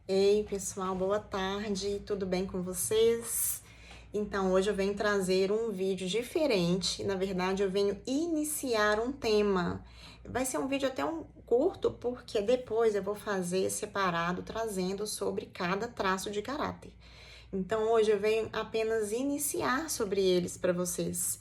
Ei, pessoal, boa tarde, tudo bem com vocês? Então, hoje eu venho trazer um vídeo diferente. Na verdade, eu venho iniciar um tema. Vai ser um vídeo até um curto, porque depois eu vou fazer separado, trazendo sobre cada traço de caráter. Então, hoje eu venho apenas iniciar sobre eles para vocês.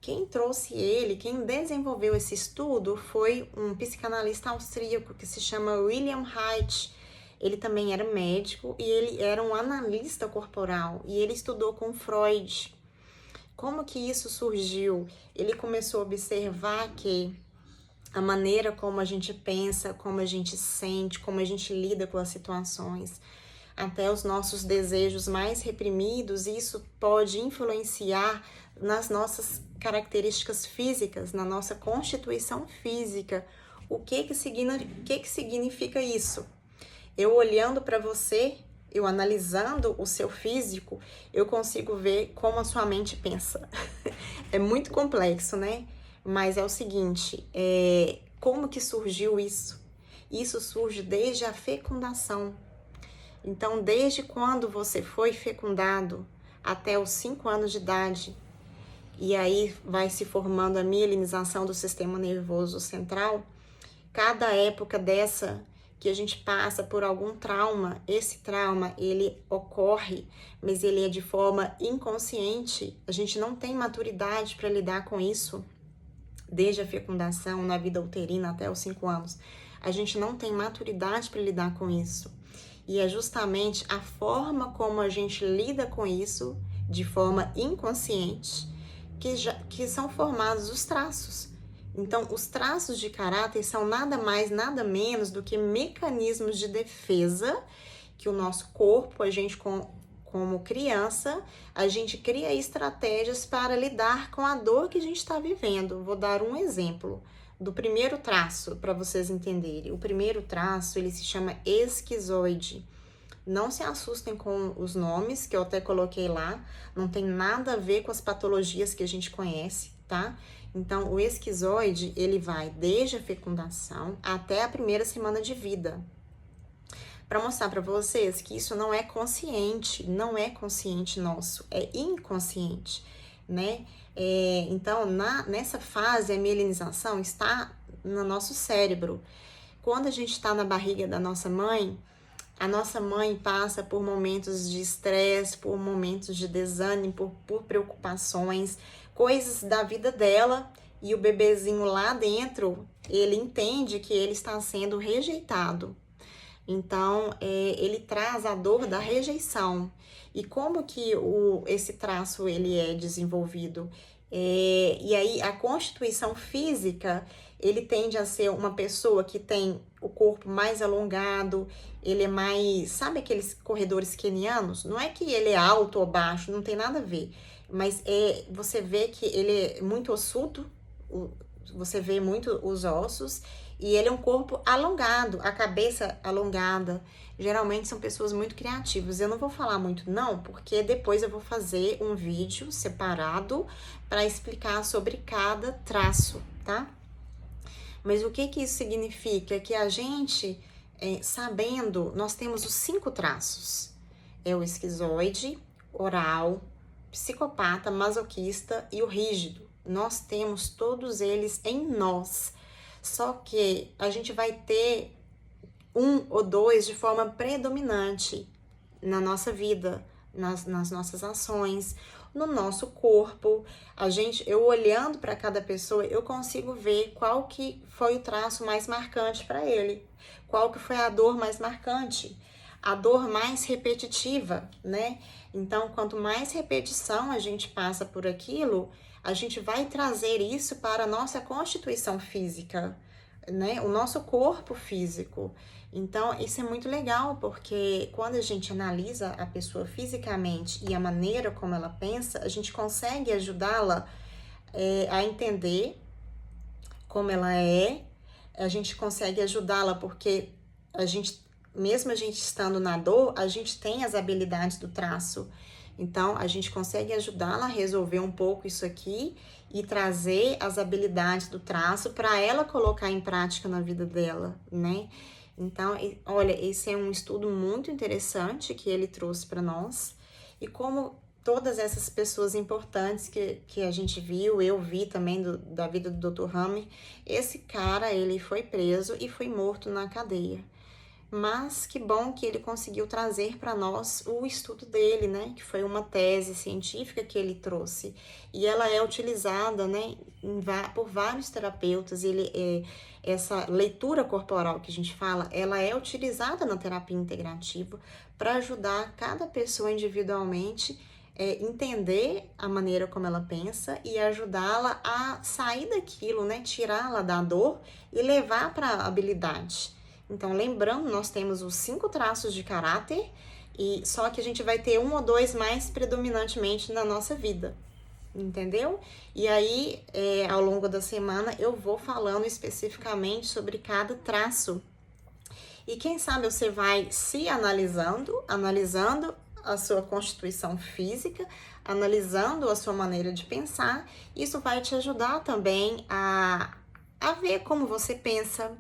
Quem trouxe ele, quem desenvolveu esse estudo foi um psicanalista austríaco que se chama William Reich. Ele também era médico e ele era um analista corporal e ele estudou com Freud. Como que isso surgiu? Ele começou a observar que a maneira como a gente pensa, como a gente sente, como a gente lida com as situações, até os nossos desejos mais reprimidos, isso pode influenciar nas nossas características físicas, na nossa constituição física. O que que significa isso? Eu olhando para você, eu analisando o seu físico, eu consigo ver como a sua mente pensa. É muito complexo, né? Mas é o seguinte, como que surgiu isso? Isso surge desde a fecundação. Então, desde quando você foi fecundado até os 5 anos de idade, e aí vai se formando a mielinização do sistema nervoso central, cada época dessa que a gente passa por algum trauma, esse trauma ele ocorre, mas ele é de forma inconsciente. A gente não tem maturidade para lidar com isso desde a fecundação, na vida uterina até os 5 anos. A gente não tem maturidade para lidar com isso. E é justamente a forma como a gente lida com isso, de forma inconsciente, que são formados os traços. Então, os traços de caráter são nada mais, nada menos do que mecanismos de defesa que o nosso corpo, a gente como criança, a gente cria estratégias para lidar com a dor que a gente está vivendo. Vou dar um exemplo do primeiro traço para vocês entenderem. O primeiro traço, ele se chama esquizoide. Não se assustem com os nomes que eu até coloquei lá, não tem nada a ver com as patologias que a gente conhece, tá? Então, o esquizoide, ele vai desde a fecundação até a primeira semana de vida. Para mostrar para vocês que isso não é consciente nosso, é inconsciente, né? Então, nessa fase, a mielinização está no nosso cérebro. Quando a gente está na barriga da nossa mãe, a nossa mãe passa por momentos de estresse, por momentos de desânimo, por preocupações, coisas da vida dela, e o bebezinho lá dentro, ele entende que ele está sendo rejeitado. Então, ele traz a dor da rejeição. E como que esse traço ele é desenvolvido? E aí, a constituição física, ele tende a ser uma pessoa que tem o corpo mais alongado, ele é mais... Sabe aqueles corredores kenianos? Não é que ele é alto ou baixo, não tem nada a ver. Mas você vê que ele é muito ossudo, você vê muito os ossos, e ele é um corpo alongado, a cabeça alongada. Geralmente são pessoas muito criativas. Eu não vou falar muito não, porque depois eu vou fazer um vídeo separado para explicar sobre cada traço, tá? Mas o que isso significa? Que a gente, sabendo, nós temos os 5 traços. É o esquizoide, oral, psicopata, masoquista e o rígido. Nós temos todos eles em nós. Só que a gente vai ter um ou dois de forma predominante na nossa vida, nas nossas ações, no nosso corpo. Eu olhando para cada pessoa, eu consigo ver qual que foi o traço mais marcante para ele, qual que foi a dor mais marcante, a dor mais repetitiva, né? Então, quanto mais repetição a gente passa por aquilo, a gente vai trazer isso para a nossa constituição física, né? O nosso corpo físico. Então, isso é muito legal, porque quando a gente analisa a pessoa fisicamente e a maneira como ela pensa, a gente consegue ajudá-la a entender como ela é, a gente consegue ajudá-la porque mesmo a gente estando na dor, a gente tem as habilidades do traço. Então, a gente consegue ajudá-la a resolver um pouco isso aqui e trazer as habilidades do traço para ela colocar em prática na vida dela, né? Então, olha, esse é um estudo muito interessante que ele trouxe para nós, e como todas essas pessoas importantes que a gente viu, eu vi também da vida do Dr. Hammer, esse cara, ele foi preso e foi morto na cadeia. Mas que bom que ele conseguiu trazer para nós o estudo dele, né? Que foi uma tese científica que ele trouxe. E ela é utilizada, né, por vários terapeutas. Essa leitura corporal que a gente fala, ela é utilizada na terapia integrativa para ajudar cada pessoa individualmente entender a maneira como ela pensa e ajudá-la a sair daquilo, né? Tirá-la da dor e levar para a habilidade. Então, lembrando, nós temos os 5 traços de caráter, e só que a gente vai ter 1 ou 2 mais predominantemente na nossa vida, entendeu? E aí, ao longo da semana, eu vou falando especificamente sobre cada traço. E quem sabe você vai se analisando a sua constituição física, analisando a sua maneira de pensar. Isso vai te ajudar também a ver como você pensa,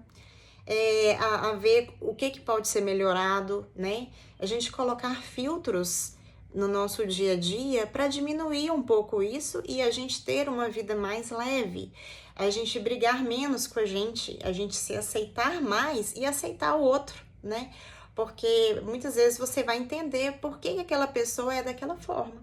a ver o que pode ser melhorado, né? A gente colocar filtros no nosso dia a dia para diminuir um pouco isso e a gente ter uma vida mais leve, a gente brigar menos com a gente se aceitar mais e aceitar o outro, né? Porque muitas vezes você vai entender por que aquela pessoa é daquela forma,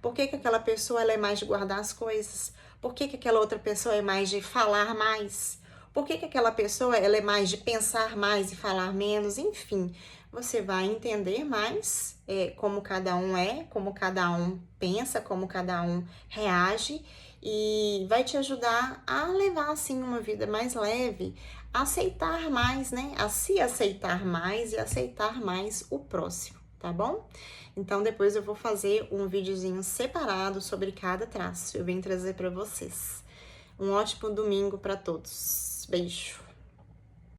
por que aquela pessoa ela é mais de guardar as coisas, por que aquela outra pessoa é mais de falar mais, por que aquela pessoa ela é mais de pensar mais e falar menos, enfim. Você vai entender mais como cada um como cada um pensa, como cada um reage, e vai te ajudar a levar, assim, uma vida mais leve, a aceitar mais, né? A se aceitar mais e aceitar mais o próximo, tá bom? Então, depois eu vou fazer um videozinho separado sobre cada traço. Eu venho trazer para vocês. Um ótimo domingo para todos. Beijo!